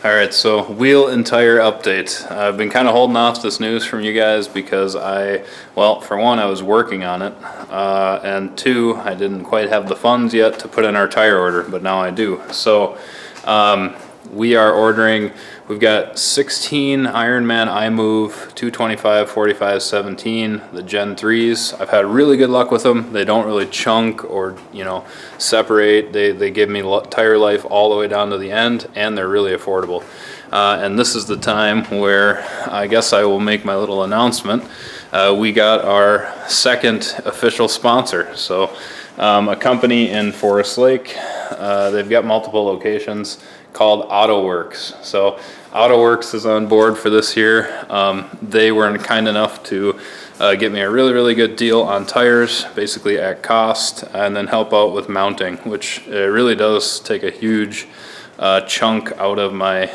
Alright, so wheel and tire update. I've been kind of holding off this news from you guys because well, for one, I was working on it, and two, I didn't quite have the funds yet to put in our tire order, but now I do. So, we are ordering, we've got 16 Ironman iMove 225 45 17, the Gen 3s. I've had really good luck with them. They don't really chunk or, separate. They give me tire life all the way down to the end, and they're really affordable. And this is the time where I guess I will make my little announcement. We got our second official sponsor. So a company in Forest Lake, they've got multiple locations, called AutoWorks. So AutoWorks is on board for this year. They were kind enough to get me a really good deal on tires, basically at cost, and then help out with mounting, which really does take a huge chunk out of my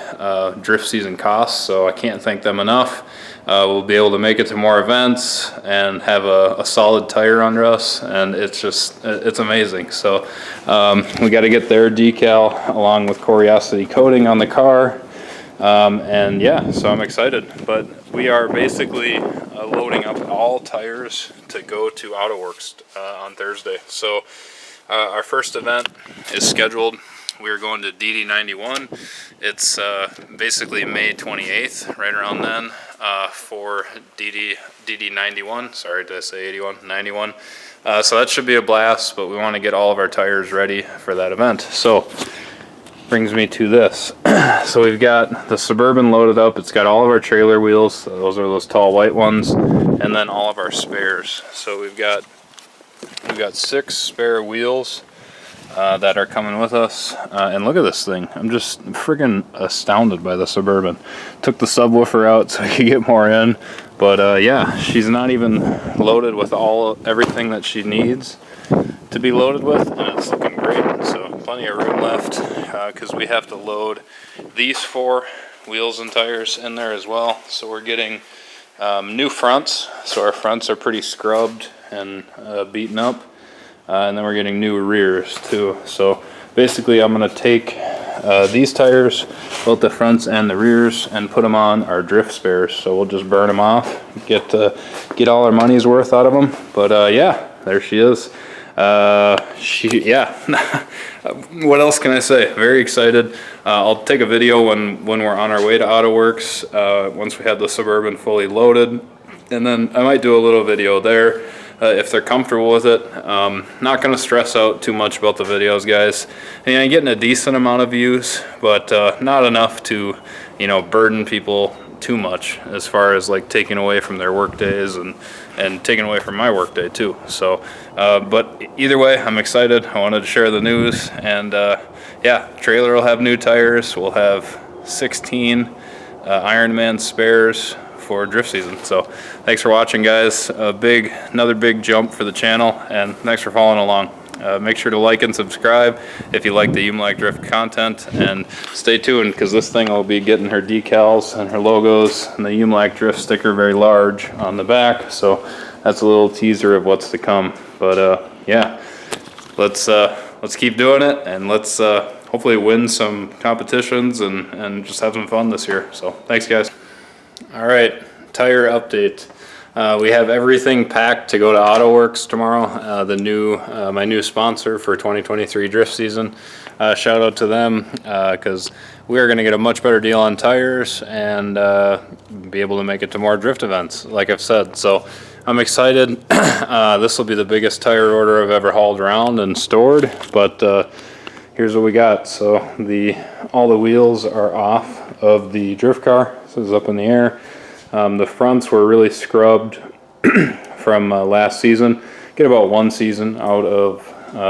drift season costs. So I can't thank them enough. We'll be able to make it to more events and have a solid tire under us, and it's amazing. So we got to get their decal along with Curiosity coating on the car, and yeah, so I'm excited. But we are basically loading up all tires to go to AutoWorks on Thursday. So our first event is scheduled. We're going to DD91. It's basically May 28th, right around then, for DD91. Sorry, did I say 81? 91. So that should be a blast, but we want to get all of our tires ready for that event. So, brings me to this. So we've got the Suburban loaded up. It's got all of our trailer wheels. Those are those tall white ones, and then all of our spares. So we've got 6 spare wheels that are coming with us, and look at this thing. I'm just freaking astounded by the Suburban. Took the subwoofer out so I could get more in, but yeah, she's not even loaded with everything that she needs to be loaded with, and it's looking great. So plenty of room left, because we have to load these 4 wheels and tires in there as well. So we're getting new fronts, so our fronts are pretty scrubbed and beaten up. And then we're getting new rears too. So basically I'm going to take these tires, both the fronts and the rears, and put them on our drift spares. So we'll just burn them off, get all our money's worth out of them. But yeah, there she is. Yeah. What else can I say? Very excited. I'll take a video when we're on our way to AutoWorks, once we have the Suburban fully loaded. And then I might do a little video there. If they're comfortable with it. Not going to stress out too much about the videos, guys. And I'm getting a decent amount of views, but not enough to, burden people too much as far as like taking away from their work days and taking away from my work day too. So, but either way, I'm excited. I wanted to share the news, and yeah, trailer will have new tires. We'll have 16 Ironman spares for drift season. So thanks for watching, guys. Another big jump for the channel, and thanks for following along. Make sure to like and subscribe if you like the UMLAC Drift content, and stay tuned because this thing will be getting her decals and her logos and the UMLAC Drift sticker very large on the back. So that's a little teaser of what's to come. But yeah, let's keep doing it, and let's hopefully win some competitions and just have some fun this year. So thanks, guys. All right, tire update. We have everything packed to go to AutoWorks tomorrow. My new sponsor for 2023 drift season. Shout out to them because we are going to get a much better deal on tires and be able to make it to more drift events, like I've said. So I'm excited. This will be the biggest tire order I've ever hauled around and stored. But here's what we got. So all the wheels are off of the drift car. This is up in the air. The fronts were really scrubbed from last season. Get about 1 season out of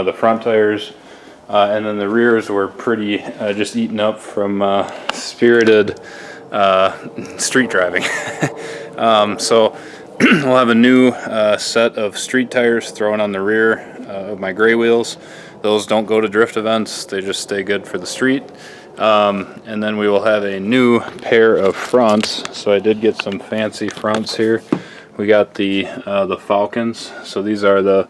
the front tires. And then the rears were pretty just eaten up from spirited street driving. So we'll have a new set of street tires thrown on the rear of my gray wheels. Those don't go to drift events. They just stay good for the street. And then we will have a new pair of fronts. So I did get some fancy fronts here. We got the Falcons. So these are the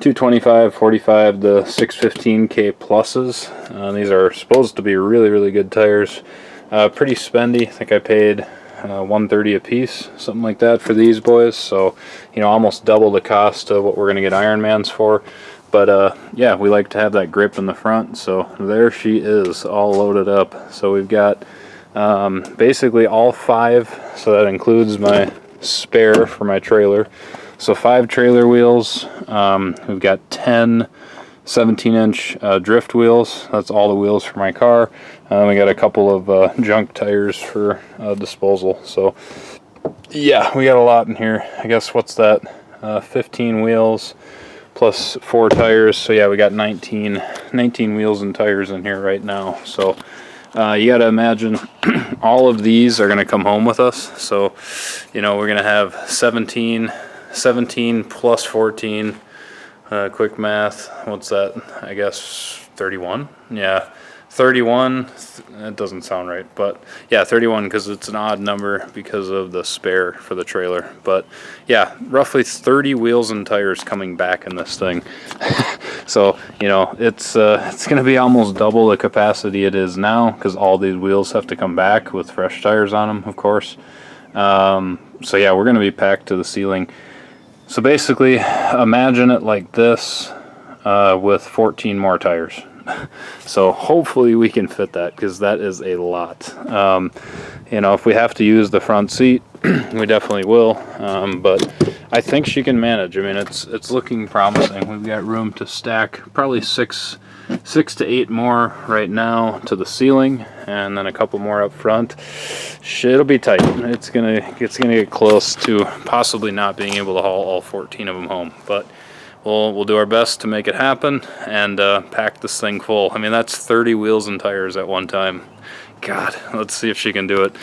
225, 45, the 615K pluses. These are supposed to be really, really good tires. Pretty spendy. I think I paid $130 a piece, something like that for these boys. So, you know, almost double the cost of what we're going to get Ironmans for. But yeah, we like to have that grip in the front. So there she is, all loaded up. So we've got basically all 5. So that includes my spare for my trailer. So 5 trailer wheels. We've got 10 17-inch drift wheels. That's all the wheels for my car. We got a couple of junk tires for disposal. So yeah, we got a lot in here. I guess what's that? 15 wheels plus 4 tires. So yeah, we got 19 wheels and tires in here right now. So you got to imagine all of these are going to come home with us. So, you know, we're going to have 17 plus 14. Quick math, what's that? I guess 31. Yeah, 31. That doesn't sound right, but yeah, 31 because it's an odd number because of the spare for the trailer. But yeah, roughly 30 wheels and tires coming back in this thing. So, you know, it's going to be almost double the capacity it is now because all these wheels have to come back with fresh tires on them, of course. So yeah, we're going to be packed to the ceiling. So basically, imagine it like this with 14 more tires. So hopefully we can fit that because that is a lot. You know, if we have to use the front seat, we definitely will. But I think she can manage. I mean, it's looking promising. We've got room to stack probably six to 8 more right now to the ceiling, and then a couple more up front. It'll be tight. It's gonna get close to possibly not being able to haul all 14 of them home, but we'll do our best to make it happen and pack this thing full. I mean, that's 30 wheels and tires at one time. God, let's see if she can do it.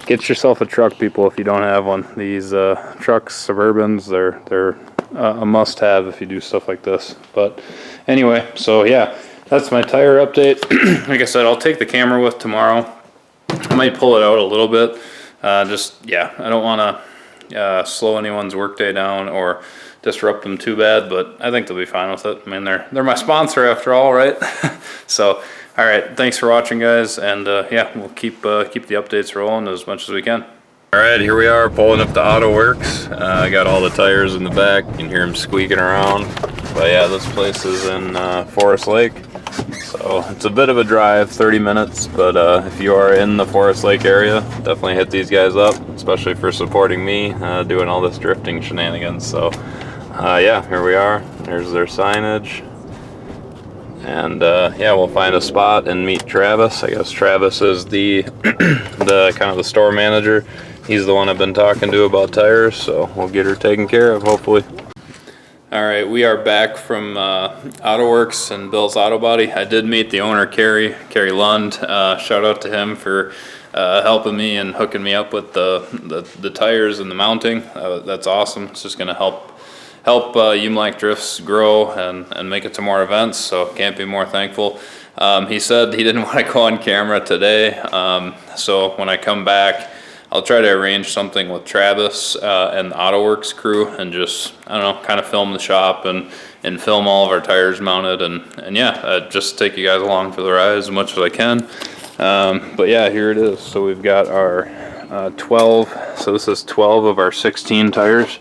Get yourself a truck, people, if you don't have one. These trucks, Suburbans, they're a must-have if you do stuff like this. But anyway, so yeah, that's my tire update. Like I said, I'll take the camera with tomorrow. I might pull it out a little bit. Yeah, I don't want to slow anyone's workday down or disrupt them too bad, but I think they'll be fine with it. I mean, they're my sponsor after all, right? So, all right, thanks for watching, guys, and yeah, we'll keep the updates rolling as much as we can. All right, here we are pulling up to AutoWorks. I got all the tires in the back. You can hear them squeaking around. But yeah, this place is in Forest Lake. So it's a bit of a drive, 30 minutes, but if you are in the Forest Lake area, definitely hit these guys up, especially for supporting me doing all this drifting shenanigans. So yeah, here we are. There's their signage. And yeah, we'll find a spot and meet Travis. I guess Travis is the kind of the store manager. He's the one I've been talking to about tires, so we'll get her taken care of, hopefully. All right, we are back from AutoWorks and Bill's Auto Body. I did meet the owner, Kerry Lund. Shout out to him for helping me and hooking me up with the tires and the mounting. That's awesome. It's just going to help UMLAC Drifts grow and make it to more events, so can't be more thankful. He said he didn't want to go on camera today, so when I come back, I'll try to arrange something with Travis and the AutoWorks crew and just, I don't know, kind of film the shop and film all of our tires mounted and yeah, just take you guys along for the ride as much as I can. But yeah, here it is. So we've got our 12, so this is 12 of our 16 tires.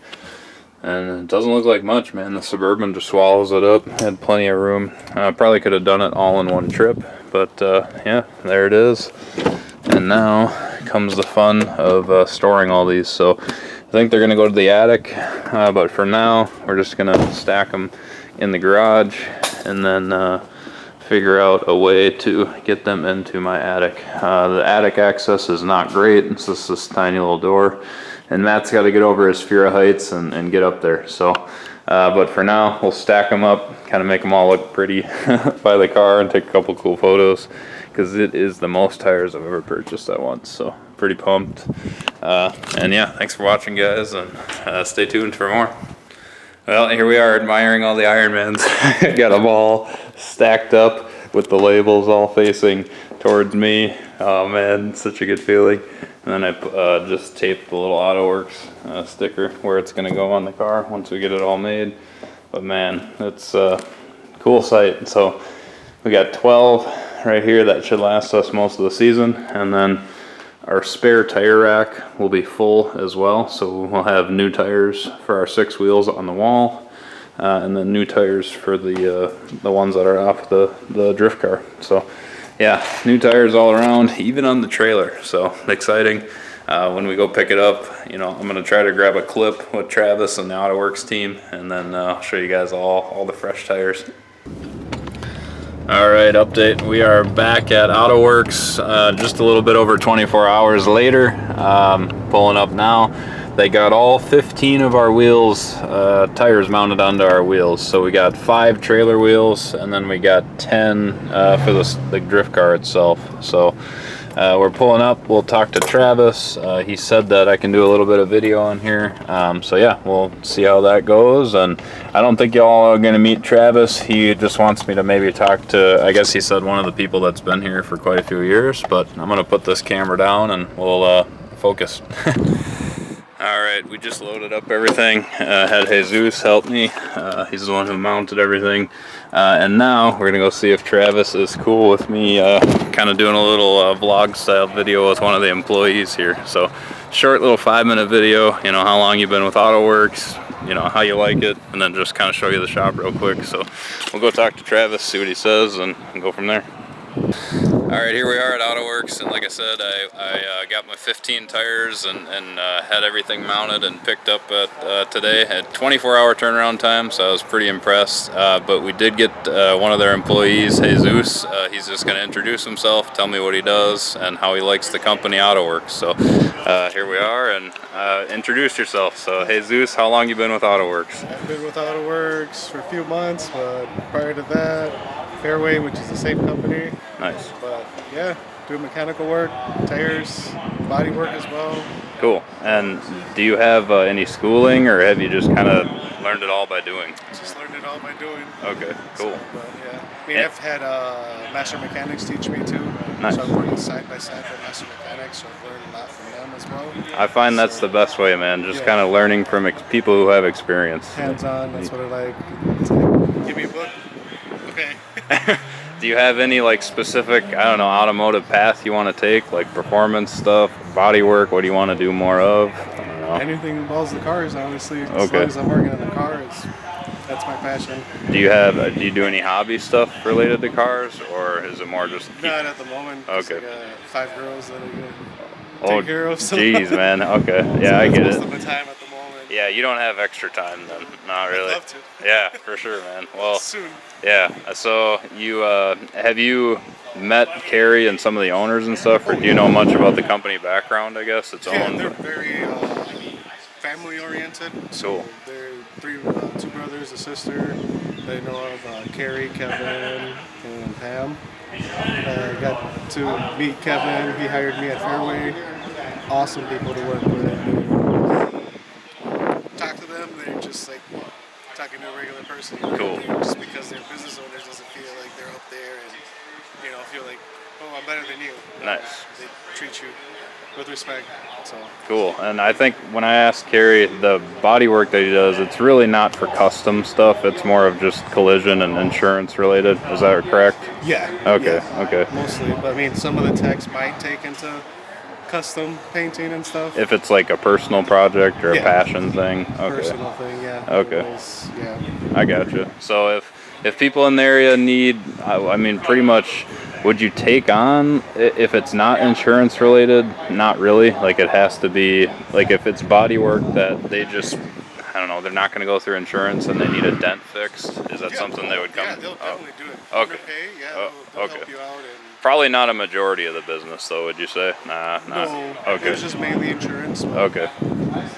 And it doesn't look like much, man. The Suburban just swallows it up. Had plenty of room. Probably could have done it all in one trip, but yeah, there it is. And now comes the fun of storing all these. So I think they're gonna go to the attic, but for now we're just gonna stack them in the garage and then figure out a way to get them into my attic. The attic access is not great. It's just this tiny little door. And Matt's got to get over his fear of heights and get up there. So, but for now, we'll stack them up, kind of make them all look pretty by the car and take a couple cool photos because it is the most tires I've ever purchased at once. So, pretty pumped. And yeah, thanks for watching, guys, and stay tuned for more. Well, here we are admiring all the Ironmans. Got them all stacked up. with the labels all facing towards me. Oh man, such a good feeling. And then I just taped the little AutoWorks sticker where it's gonna go on the car once we get it all made. But man, it's a cool sight. So we got 12 right here that should last us most of the season, and then our spare tire rack will be full as well. So we'll have new tires for our 6 wheels on the wall, and then new tires for the ones that are off the drift car. So yeah, new tires all around, even on the trailer. So exciting. When we go pick it up, you know, I'm gonna try to grab a clip with Travis and the AutoWorks team, and then I'll show you guys all the fresh tires. All right, update. We are back at AutoWorks just a little bit over 24 hours later. Pulling up now. They got all 15 of our wheels, tires mounted onto our wheels. So we got 5 trailer wheels, and then we got 10 for the drift car itself. So we're pulling up. We'll talk to Travis. He said that I can do a little bit of video on here. So yeah, we'll see how that goes. And I don't think y'all are gonna meet Travis. He just wants me to maybe talk to, I guess he said, one of the people that's been here for quite a few years. But I'm gonna put this camera down and we'll focus. All right, we just loaded up everything. Had Jesus help me. He's the one who mounted everything. And now we're gonna go see if Travis is cool with me kind of doing a little vlog style video with one of the employees here. So short little 5-minute video, you know, how long you've been with AutoWorks, you know, how you like it, and then just kind of show you the shop real quick. So we'll go talk to Travis, see what he says, and go from there. All right, here we are at AutoWorks, and like I said, I got my 15 tires and had everything mounted and picked up today. Had 24-hour turnaround time, so I was pretty impressed. But we did get one of their employees, Jesus. He's just going to introduce himself, tell me what he does, and how he likes the company AutoWorks. So here we are, and introduce yourself. So Jesus, how long you been with AutoWorks? I've been with AutoWorks for a few months, but prior to that, Fairway, which is the same company. Nice. But yeah, do mechanical work, tires, body work as well. Cool. And do you have any schooling, or have you just kind of learned it all by doing? Just learned it all by doing. Okay, cool. So, but yeah, I mean, I've had master mechanics teach me too. Nice. So I'm working side by side with master mechanics, so I've learned a lot from them as well. I find that's the best way, man. Just kind of learning from people who have experience. Hands-on, that's what I like. It's like, give me a book. Okay. Do you have any like specific, I don't know, automotive path you want to take, like performance stuff, body work? What do you want to do more of? I don't know. Anything involves the cars, honestly. As long as I'm working on the car, that's my passion. Do you do any hobby stuff related to cars, or is it more just? Not at the moment. Okay. I got 5 girls that I Oh, take care of. So. Jeez, man. Okay. Yeah, so I get most it. of my time at the moment. Yeah, you don't have extra time then. Not really. I'd love to. Yeah, for sure, man. Well, soon. Yeah. So you have you met Carrie and some of the owners and stuff, or do you know much about the company background? I guess it's owned. They're very family oriented. So they're 2 brothers, a sister. They know of Carrie, Kevin, and Pam. I got to meet Kevin. He hired me at Fairway. Awesome people to work with. Talk to them, they're just like talking to a regular person. Cool. Just because they're business owners doesn't feel like they're up there and, you know, feel like, oh, I'm better than you. Nice. They treat you with respect. So cool. And I think when I asked Carrie, the body work that he does, it's really not for custom stuff. It's more of just collision and insurance related. Is that correct? yeah. Okay. Yeah, Okay. mostly, but I mean, some of the techs might take into custom painting and stuff. If it's like a personal project or a passion thing. Okay. Personal thing, yeah. Okay. Yeah. I gotcha. So if people in the area need, I mean, pretty much, would you take on, if it's not insurance related? Not really. Like it has to be, like if it's body work that they just, I don't know, they're not going to go through insurance and they need a dent fixed. Is that something they would come? Yeah, they'll definitely do it. Okay. Underpay, yeah, they'll okay. help you out. And Probably not a majority of the business, though. Would you say? Nah. no, Okay. it's just mainly insurance. Okay.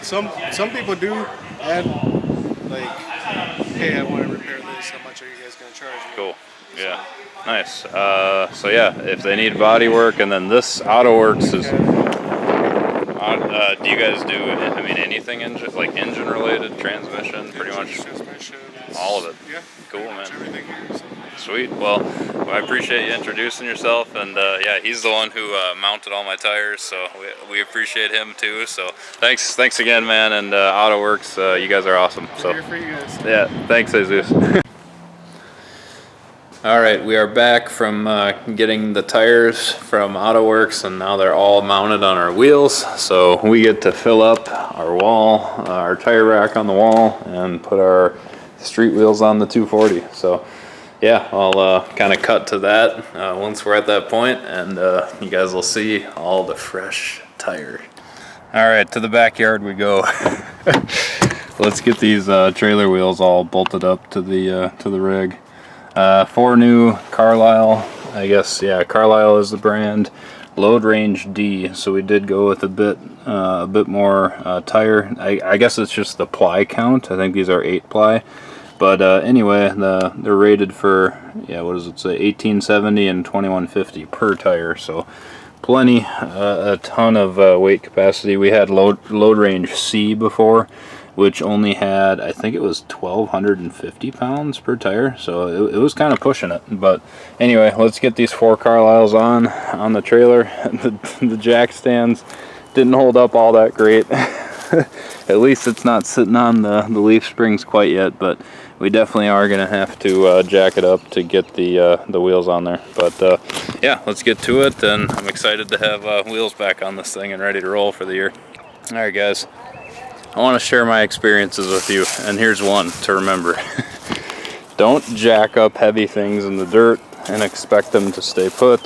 Some people do add like, hey, I want to repair this. How much are you guys gonna charge me? Cool. Yeah. Nice. So yeah, if they need body work, and then this AutoWorks is. Do you guys do? I mean, anything engine related, transmission, pretty much. Transmission. All of it. Yeah. Cool, pretty much man. Everything here. So. Sweet. Well, I appreciate you introducing yourself, and yeah, he's the one who mounted all my tires, so we appreciate him too. So thanks again, man. And AutoWorks, you guys are awesome. So Here for you guys. yeah, thanks, Jesus. All right, we are back from getting the tires from AutoWorks, and now they're all mounted on our wheels. So we get to fill up our wall, our tire rack on the wall, and put our street wheels on the 240. So yeah, I'll kind of cut to that once we're at that point, and you guys will see all the fresh tires. All right, to the backyard we go. Let's get these trailer wheels all bolted up to the rig. 4 new Carlisle, I guess, yeah, Carlisle is the brand. Load range D, so we did go with a bit more tire. I guess it's just the ply count. I think these are 8 ply. But anyway, they're rated for, yeah, what does it say, 1870 and 2150 per tire, so plenty, a ton of weight capacity. We had load range C before, which only had, I think it was 1,250 pounds per tire, so it was kind of pushing it. But anyway, let's get these 4 Carlisles on the trailer. The jack stands didn't hold up all that great. At least it's not sitting on the leaf springs quite yet, but we definitely are gonna have to jack it up to get the wheels on there. But yeah, let's get to it, and I'm excited to have wheels back on this thing and ready to roll for the year. All right, guys. I want to share my experiences with you, and here's one to remember. Don't jack up heavy things in the dirt and expect them to stay put.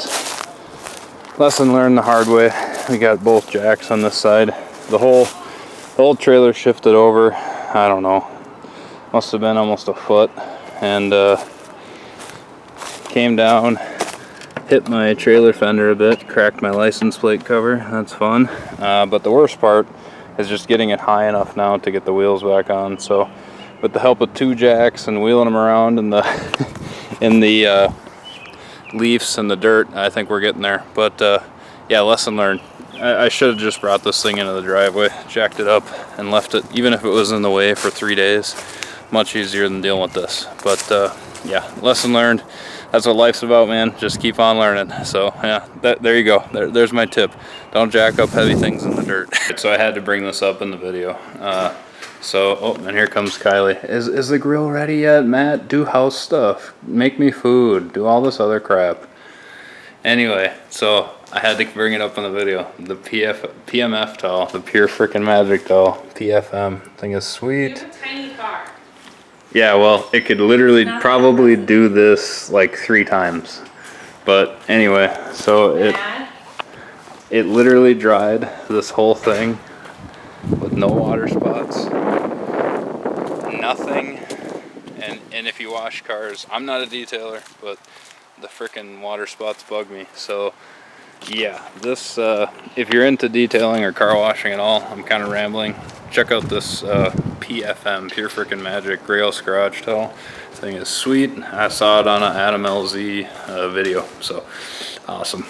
Lesson learned the hard way. We got both jacks on this side. The whole trailer shifted over, I don't know, must have been almost a foot, and came down, hit my trailer fender a bit, cracked my license plate cover. That's fun. But the worst part is just getting it high enough now to get the wheels back on. So with the help of 2 jacks and wheeling them around in the leaves and the dirt, I think we're getting there. But yeah, lesson learned. I should have just brought this thing into the driveway, jacked it up, and left it, even if it was in the way, for 3 days. Much easier than dealing with this. But yeah, lesson learned. That's what life's about, man. Just keep on learning. So yeah, there you go. There's my tip. Don't jack up heavy things in the dirt. So I had to bring this up in the video. Oh, and here comes Kylie. Is the grill ready yet, Matt? Do house stuff. Make me food. Do all this other crap. Anyway, so I had to bring it up in the video. The PMF towel, the Pure Frickin' Magic towel, PFM. Thing is sweet. You have a tiny car. Yeah, well, it could literally probably do this like 3 times. But anyway, so it literally dried this whole thing with no water spots, nothing. And if you wash cars, I'm not a detailer, but the frickin' water spots bug me. So yeah, this if you're into detailing or car washing at all, I'm kind of rambling. Check out this PFM, Pure Frickin' Magic Grails Garage Towel. This thing is sweet. I saw it on an Adam LZ video, so awesome.